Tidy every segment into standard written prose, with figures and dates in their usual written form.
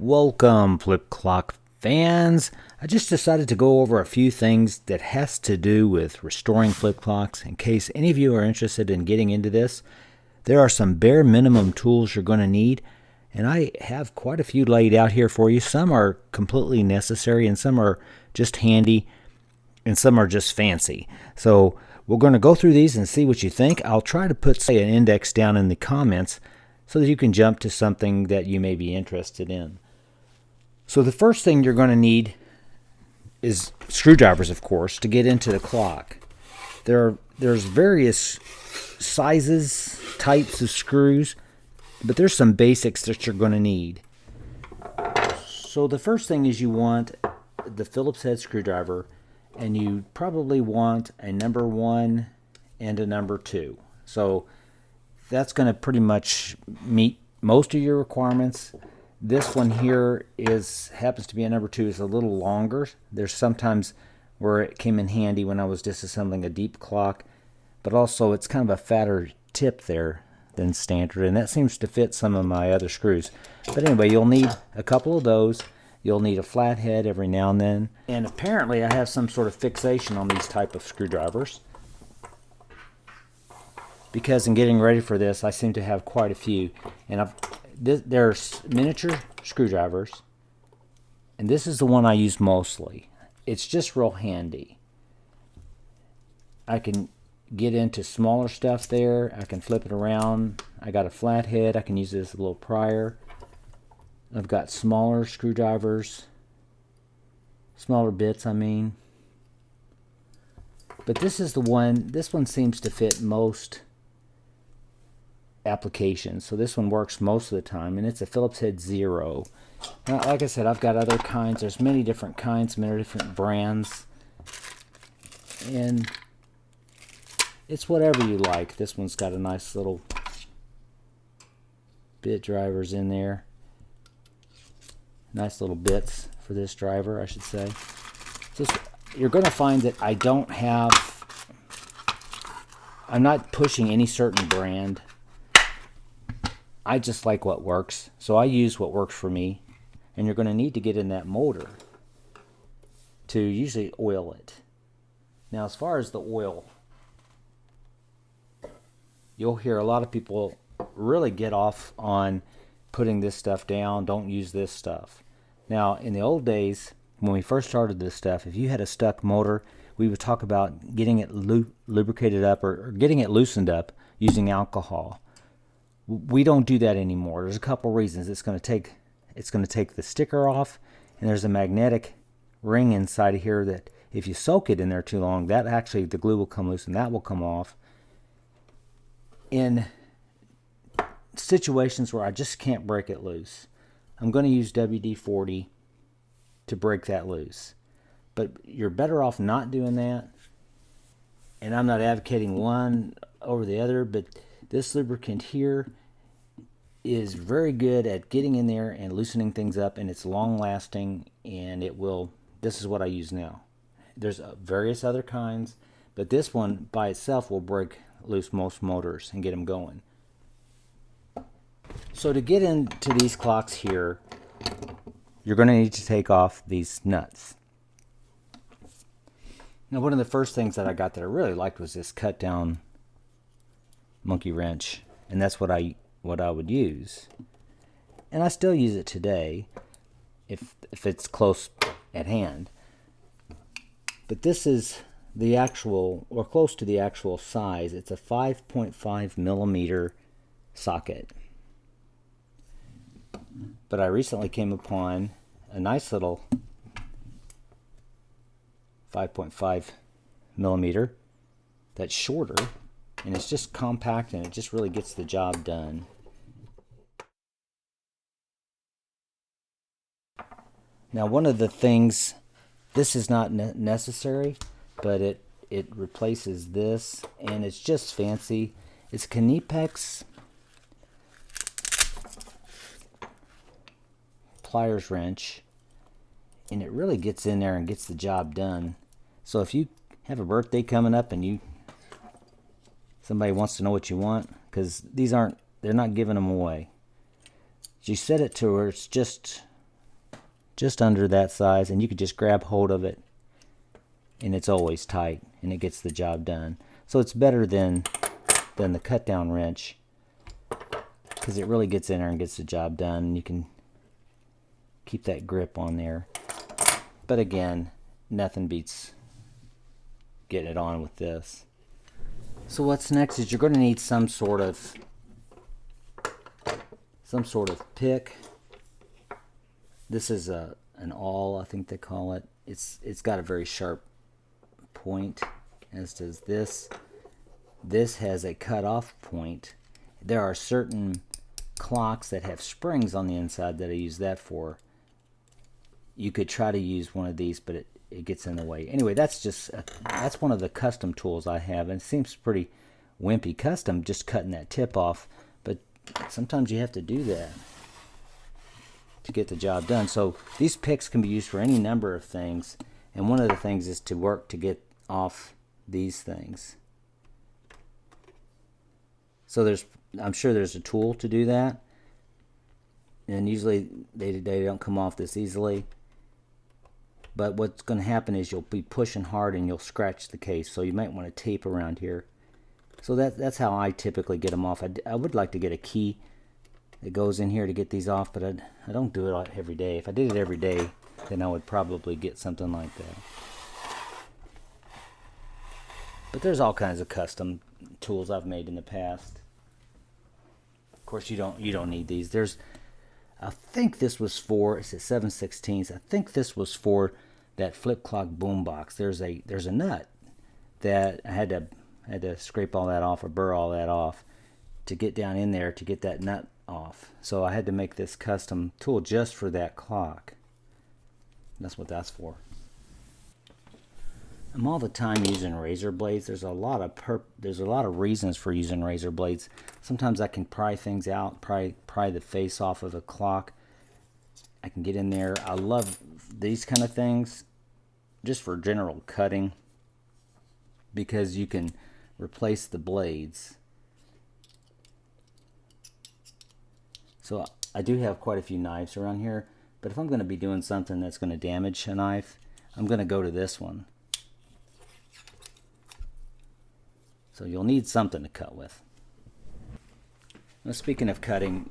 Welcome, Flip Clock fans. I just decided to go over a few things that has to do with restoring flip clocks. In case any of you are interested in getting into this, there are some bare minimum tools you're going to need, and I have quite a few laid out here for you. Some are completely necessary, and some are just handy, and some are just fancy. So we're going to go through these and see what you think. I'll try to put, say, an index down in the comments so that you can jump to something that you may be interested in. So the first thing you're going to need is screwdrivers, of course, to get into the clock. There's various sizes, types of screws, but there's some basics that you're going to need. So the first thing is you want the Phillips head screwdriver, and you probably want a number 1 and a number 2. So that's going to pretty much meet most of your requirements. This one here happens to be a number 2. It's a little longer. There's sometimes where it came in handy when I was disassembling a deep clock, but also it's kind of a fatter tip there than standard, and that seems to fit some of my other screws. But anyway, you'll need a couple of those. You'll need a flat head every now and then, and apparently I have some sort of fixation on these type of screwdrivers, because in getting ready for this I seem to have quite a few. And there's miniature screwdrivers, and this is the one I use mostly. It's just real handy. I can get into smaller stuff there. I can flip it around. I got a flat head. I can use it as a little prior. I've got smaller screwdrivers, smaller bits I mean. But this is the one, this one seems to fit most applications. So this one works most of the time, and it's a Phillips head 0. Now, like I said, I've got other kinds. There's many different kinds, many different brands, and it's whatever you like. This one's got a nice little bit drivers in there. Nice little bits for this driver, I should say. So you're going to find that I'm not pushing any certain brand. I just like what works, so I use what works for me. And you're going to need to get in that motor to usually oil it. Now, as far as the oil, you'll hear a lot of people really get off on putting this stuff down. Don't use this stuff. Now, in the old days, when we first started this stuff, if you had a stuck motor, we would talk about getting it lubricated up or getting it loosened up using alcohol. We don't do that anymore. There's a couple reasons. It's going to take the sticker off, and there's a magnetic ring inside of here that if you soak it in there too long, that actually the glue will come loose and that will come off. In situations where I just can't break it loose, I'm going to use WD-40 to break that loose. But you're better off not doing that. And I'm not advocating one over the other, but this lubricant here is very good at getting in there and loosening things up, and it's long lasting, and this is what I use now. There's various other kinds, but this one by itself will break loose most motors and get them going. So to get into these clocks here, you're going to need to take off these nuts. Now, one of the first things that I got that I really liked was this cut down monkey wrench, and that's what I would use, and I still use it today if it's close at hand. But this is the actual, or close to the actual size. It's a 5.5 millimeter socket. But I recently came upon a nice little 5.5 millimeter that's shorter, and it's just compact, and it just really gets the job done. Now, one of the things, this is not necessary, but it replaces this, and it's just fancy. It's a Knipex pliers wrench, and it really gets in there and gets the job done. So if you have a birthday coming up and somebody wants to know what you want, because they're not giving them away. You set it to where it's just just under that size, and you could just grab hold of it and it's always tight and it gets the job done. So it's better than the cut down wrench, because it really gets in there and gets the job done, and you can keep that grip on there. But again, nothing beats getting it on with this. So what's next is you're going to need some sort of pick. This is an awl, I think they call it. It's got a very sharp point, as does this. This has a cut-off point. There are certain clocks that have springs on the inside that I use that for. You could try to use one of these, but it gets in the way. Anyway, that's one of the custom tools I have, and it seems pretty wimpy custom, just cutting that tip off, but sometimes you have to do that to get the job done. So these picks can be used for any number of things, and one of the things is to work to get off these things. So I'm sure there's a tool to do that, and usually they don't come off this easily. But what's going to happen is you'll be pushing hard and you'll scratch the case, so you might want to tape around here. So that's how I typically get them off. I would like to get a key that goes in here to get these off, but I don't do it every day. If I did it every day, then I would probably get something like that. But there's all kinds of custom tools I've made in the past. Of course, you don't need these. I think this was for, it's a 7/16. I think this was for that flip clock Boombox. There's a nut that I had to scrape all that off, or burr all that off, to get down in there to get that nut off. So I had to make this custom tool just for that clock. That's what that's for. I'm all the time using razor blades. There's a lot of reasons for using razor blades. Sometimes I can pry things out, pry the face off of a clock. I can get in there. I love these kind of things just for general cutting, because you can replace the blades. So I do have quite a few knives around here, but if I'm going to be doing something that's going to damage a knife, I'm going to go to this one. So you'll need something to cut with. Now, speaking of cutting,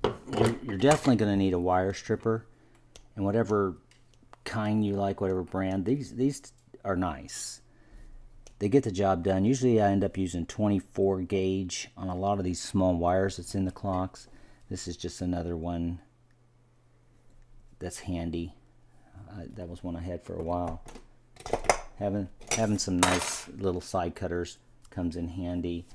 you're definitely going to need a wire stripper, and whatever kind you like, whatever brand. These are nice. They get the job done. Usually I end up using 24 gauge on a lot of these small wires that's in the clocks. This is just another one that's handy. That was one I had for a while. Having some nice little side cutters comes in handy.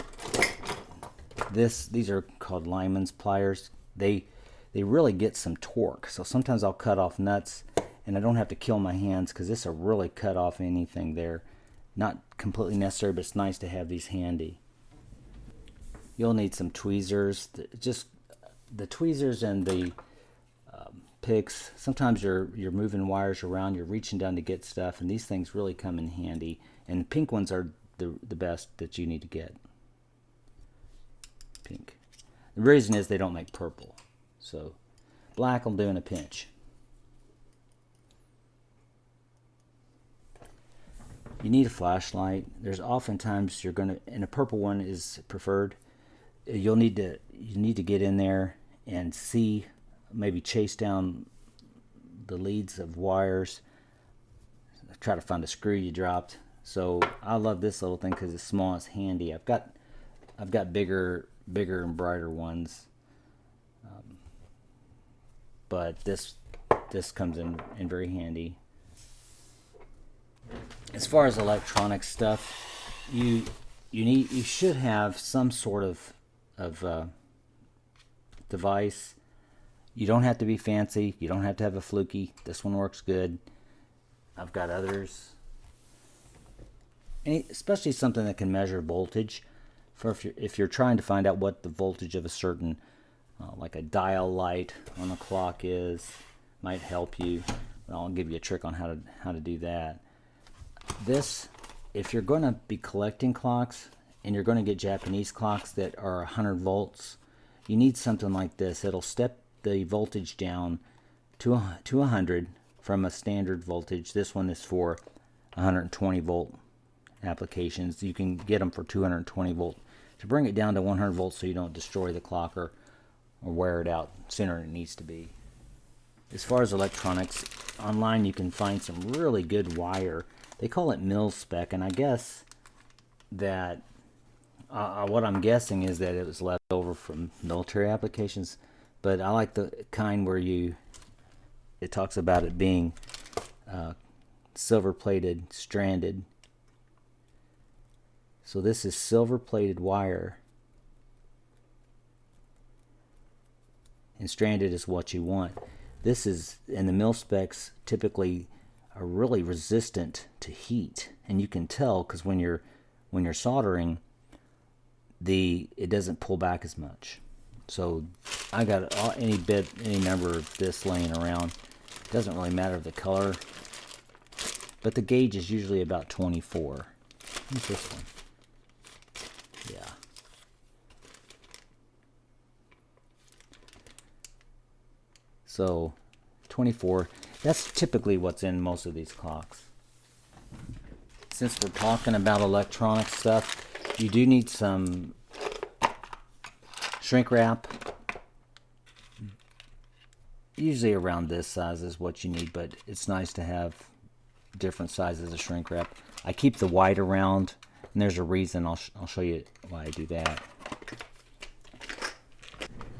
These are called Lyman's pliers. They really get some torque. So sometimes I'll cut off nuts and I don't have to kill my hands, because this will really cut off anything there. Not completely necessary, but it's nice to have these handy. You'll need some tweezers. Just the tweezers and the picks. Sometimes you're moving wires around, you're reaching down to get stuff, and these things really come in handy. And the pink ones are the best that you need to get. Pink. The reason is they don't make purple, so black will do in a pinch. You need a flashlight. There's oftentimes and a purple one is preferred. You need to get in there and see, maybe chase down the leads of wires, try to find a screw you dropped. So I love this little thing because it's small, it's handy. I've got bigger and brighter ones, but this comes in very handy. As far as electronic stuff, you should have some sort of device. You don't have to be fancy. You don't have to have a fluky. This one works good. I've got others. And especially something that can measure voltage. For if you're trying to find out what the voltage of a certain, like a dial light on a clock is, might help you. I'll give you a trick on how to do that. This, if you're going to be collecting clocks and you're going to get Japanese clocks that are 100 volts, you need something like this. It'll step the voltage down to 100 from a standard voltage. This one is for 120 volt applications. You can get them for 220 volt to bring it down to 100 volts so you don't destroy the clock or wear it out sooner than it needs to be. As far as electronics, online you can find some really good wire. They call it mil spec, and I guess that what I'm guessing is that it was left over from military applications, but I like the kind where it talks about it being silver plated, stranded. So this is silver plated wire, and stranded is what you want. This is, and the mil specs typically are really resistant to heat, and you can tell because when you're soldering, it doesn't pull back as much. So I got any number of this laying around. It doesn't really matter the color, but the gauge is usually about 24. What's this one? Yeah. So 24, that's typically what's in most of these clocks. Since we're talking about electronic stuff, you do need some shrink wrap. Usually around this size is what you need, but it's nice to have different sizes of shrink wrap. I keep the white around, and there's a reason. I'll show you why I do that.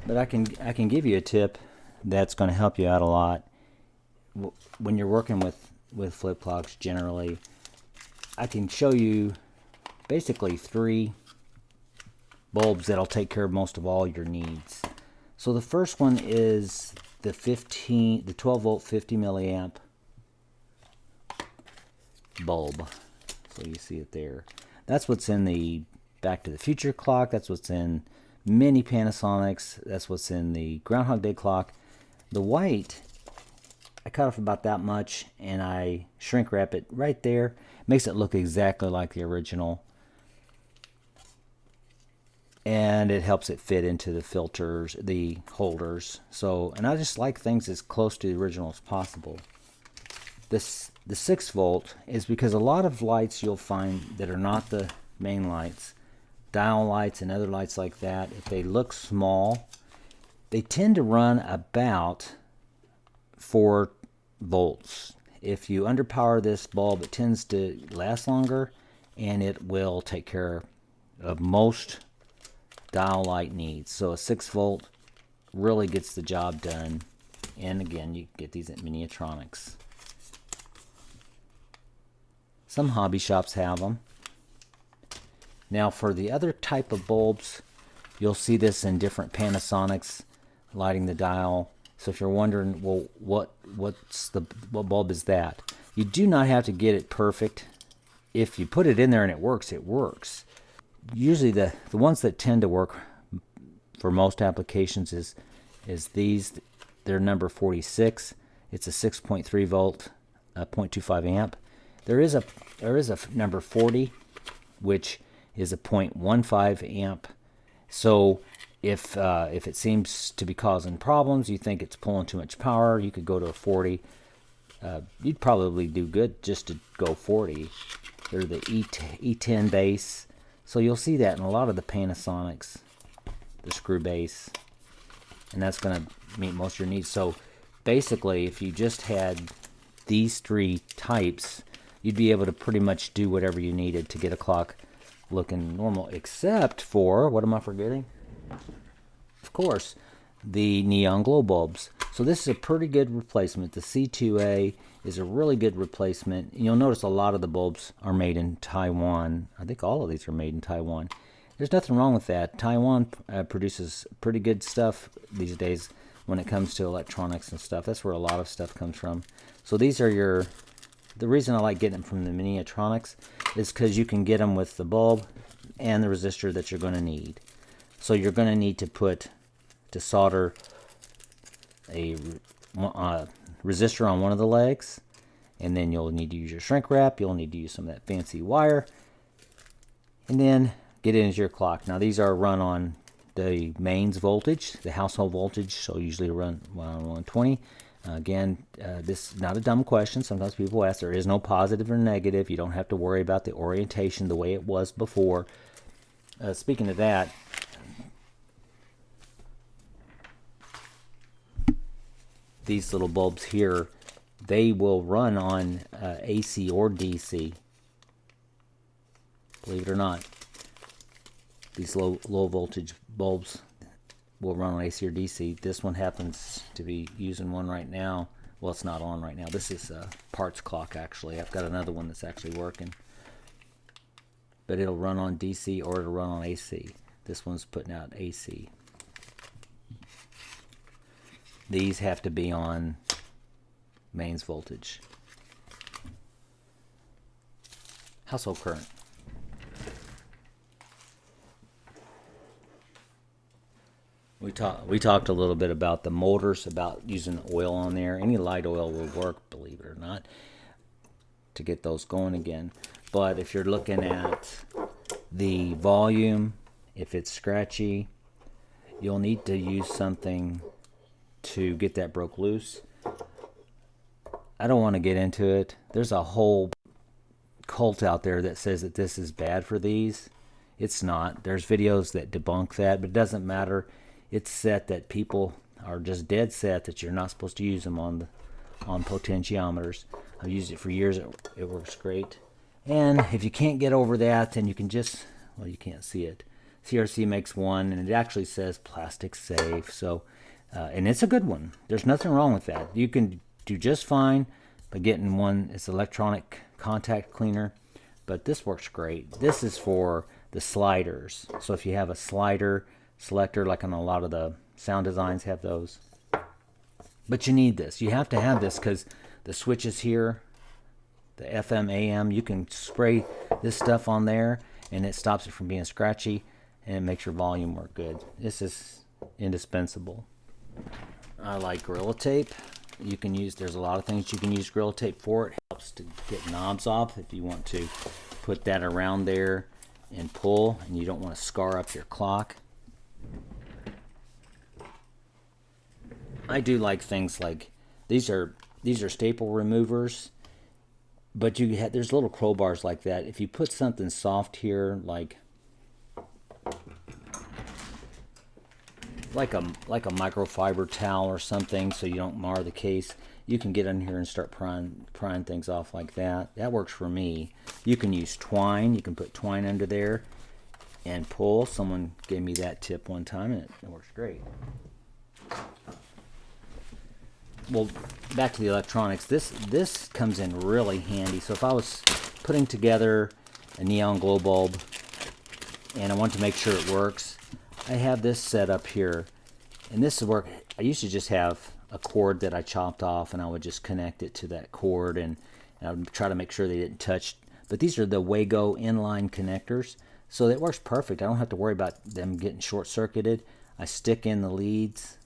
But I can give you a tip that's going to help you out a lot when you're working with flip clocks. Generally, I can show you basically 3 bulbs that'll take care of most of all your needs. So the first one is the 12 volt 50 milliamp bulb. So you see it there. That's what's in the Back to the Future clock. That's what's in many Panasonics. That's what's in the Groundhog Day clock. The white, I cut off about that much and I shrink wrap it right there. Makes it look exactly like the original. And it helps it fit into the filters, the holders. So, and I just like things as close to the original as possible. The 6 volt is because a lot of lights you'll find that are not the main lights, dial lights and other lights like that, if they look small, they tend to run about 4 volts. If you underpower this bulb, it tends to last longer, and it will take care of most dial light needs. So a 6 volt really gets the job done. And again, you get these at Miniatronics. Some hobby shops have them. Now for the other type of bulbs, you'll see this in different Panasonics lighting the dial. So if you're wondering, well, what bulb is that? You do not have to get it perfect. If you put it in there and it works, it works. Usually the ones that tend to work for most applications is these. They're number 46. It's a 6.3 volt, 0.25 amp. There is a number 40, which is a 0.15 amp. So if it seems to be causing problems, you think it's pulling too much power, you could go to a 40. You'd probably do good just to go 40. They're the E10 base. So you'll see that in a lot of the Panasonics, the screw base, and that's going to meet most of your needs. So basically, if you just had these 3 types, you'd be able to pretty much do whatever you needed to get a clock looking normal, except for, what am I forgetting? Of course, the neon glow bulbs. So this is a pretty good replacement. The C2A is a really good replacement. You'll notice a lot of the bulbs are made in Taiwan. I think all of these are made in Taiwan. There's nothing wrong with that. Taiwan produces pretty good stuff these days when it comes to electronics and stuff. That's where a lot of stuff comes from. So these are the reason I like getting them from the Miniatronics is because you can get them with the bulb and the resistor that you're going to need. So you're going to need to solder a resistor on one of the legs, and then you'll need to use your shrink wrap. You'll need to use some of that fancy wire, and then get it into your clock. Now these are run on the mains voltage, the household voltage, so usually run 120. Again, this is not a dumb question. Sometimes people ask. There is no positive or negative. You don't have to worry about the orientation the way it was before. Speaking of that, these little bulbs here, they will run on AC or DC. Believe it or not, these low voltage bulbs will run on AC or DC. This one happens to be using one right now. Well, it's not on right now. This is a parts clock, actually. I've got another one that's actually working. But it'll run on DC or it'll run on AC. This one's putting out AC. These have to be on mains voltage. Household current. We talked a little bit about the motors, about using oil on there. Any light oil will work, believe it or not, to get those going again. But if you're looking at the volume, if it's scratchy, you'll need to use something to get that broke loose. I don't want to get into it. There's a whole cult out there that says that this is bad for these. It's not. There's videos that debunk that, but it doesn't matter. It's set that people are just dead set that you're not supposed to use them on potentiometers. I've used it for years. It works great. And if you can't get over that, then you can just, well, you can't see it. CRC makes one, and it actually says plastic safe. So, and it's a good one. There's nothing wrong with that. You can do just fine by getting one. It's electronic contact cleaner, but this works great. This is for the sliders. So if you have a slider selector, like on a lot of the sound designs have those. But you need this. You have to have this because the switches here, the FM, AM, you can spray this stuff on there and it stops it from being scratchy and it makes your volume work good. This is indispensable. I like Gorilla Tape. You can use, there's a lot of things you can use Gorilla Tape for. It helps to get knobs off if you want to put that around there and pull and you don't want to scar up your clock. I do like things like these are staple removers, but there's little crowbars like that. If you put something soft here, like a microfiber towel or something, so you don't mar the case, you can get in here and start prying things off like that. That works for me. You can use twine. You can put twine under there and pull. Someone gave me that tip one time and it works great. Well, back to the electronics. This comes in really handy. So if I was putting together a neon glow bulb and I want to make sure it works, I have this set up here, and this will work. I used to just have a cord that I chopped off and I would just connect it to that cord and I would try to make sure they didn't touch. But these are the Wago inline connectors, so it works perfect. I don't have to worry about them getting short-circuited. I stick in the leads,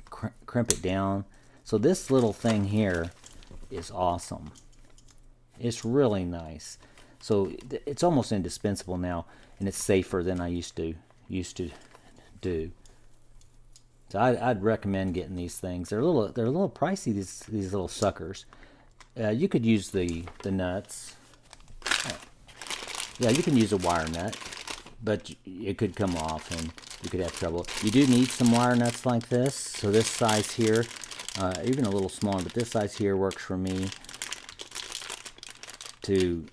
crimp it down. So this little thing here is awesome. It's really nice. So it's almost indispensable now, and it's safer than I used to do. So I'd recommend getting these things. They're a little pricey, these little suckers. You could use the nuts. Yeah, you can use a wire nut, but it could come off and you could have trouble. You do need some wire nuts like this. So this size here, even a little smaller, but this size here works for me to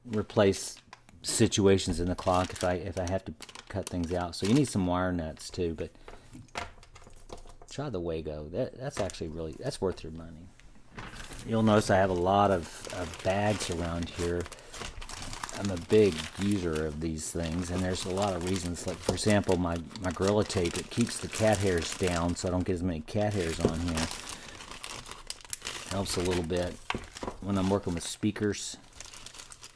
replace situations in the clock if I have to cut things out. So you need some wire nuts too, but try the Wago. That's actually that's worth your money. You'll notice I have a lot of bags around here. I'm a big user of these things, and there's a lot of reasons. Like, for example, my Gorilla Tape, it keeps the cat hairs down so I don't get as many cat hairs on here. Helps a little bit when I'm working with speakers.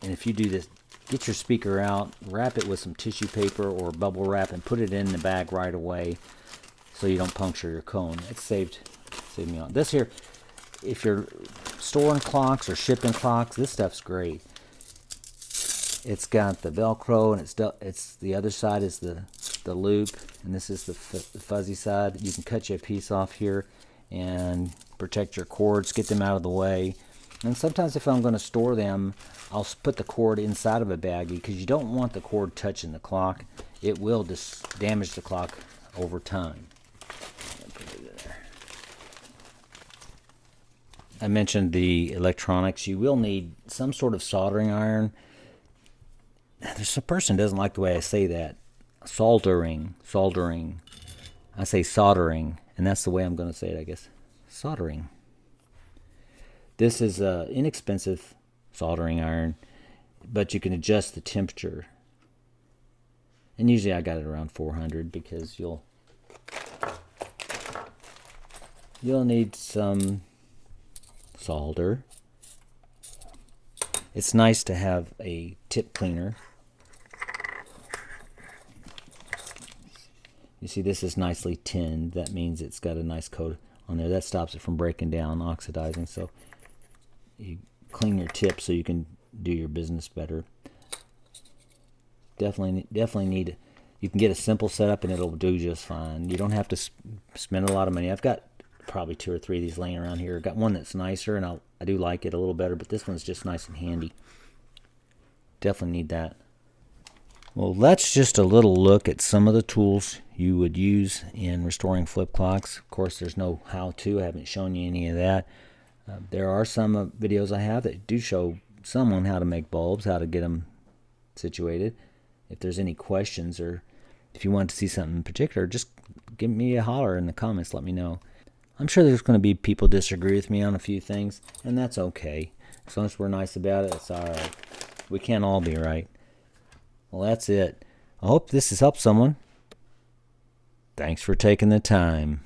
And if you do this, get your speaker out, wrap it with some tissue paper or bubble wrap, and put it in the bag right away so you don't puncture your cone. It saved me on this here. If you're storing clocks or shipping clocks, this stuff's great. It's got the Velcro, and it's the other side is the loop, and this is the fuzzy side. You can cut you a piece off here, and protect your cords, get them out of the way. And sometimes if I'm going to store them, I'll put the cord inside of a baggie because you don't want the cord touching the clock. It will just damage the clock over time. I mentioned the electronics. You will need some sort of soldering iron. There's a person who doesn't like the way I say that. Soldering. I say soldering, and that's the way I'm going to say it, I guess. Soldering. This is an inexpensive soldering iron, but you can adjust the temperature. And usually I got it around 400 because you'll need some solder. It's nice to have a tip cleaner. You see, this is nicely tinned. That means it's got a nice coat on there. That stops it from breaking down, oxidizing. So you clean your tip so you can do your business better. Definitely need. You can get a simple setup and it'll do just fine. You don't have to spend a lot of money. I've got probably 2 or 3 of these laying around here. I've got one that's nicer, and I do like it a little better, but this one's just nice and handy. Definitely need that. Well, that's just a little look at some of the tools you would use in restoring flip clocks. Of course, there's no how-to. I haven't shown you any of that. There are some videos I have that do show some on how to make bulbs, how to get them situated. If there's any questions or if you want to see something in particular, just give me a holler in the comments. Let me know. I'm sure there's going to be people disagree with me on a few things, and that's okay. As long as we're nice about it, it's all right. We can't all be right. Well, that's it. I hope this has helped someone. Thanks for taking the time.